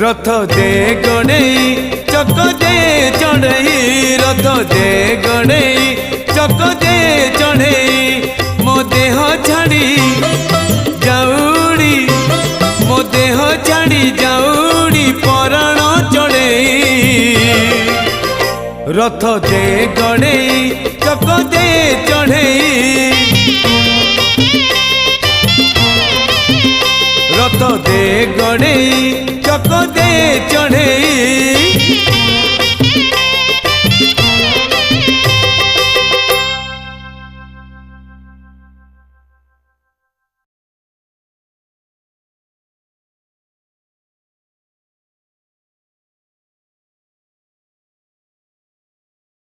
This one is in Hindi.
रथ दे गणेई चक दे चढ़ई रथ दे गणेई चक दे चढ़ई मो देह छाड़ी जाऊड़ी मो देह छाड़ी जाऊड़ी पराण चढ़ई रथ दे गणेई चक दे चढ़ई रथ दे गणेई चक दे चढ़ई।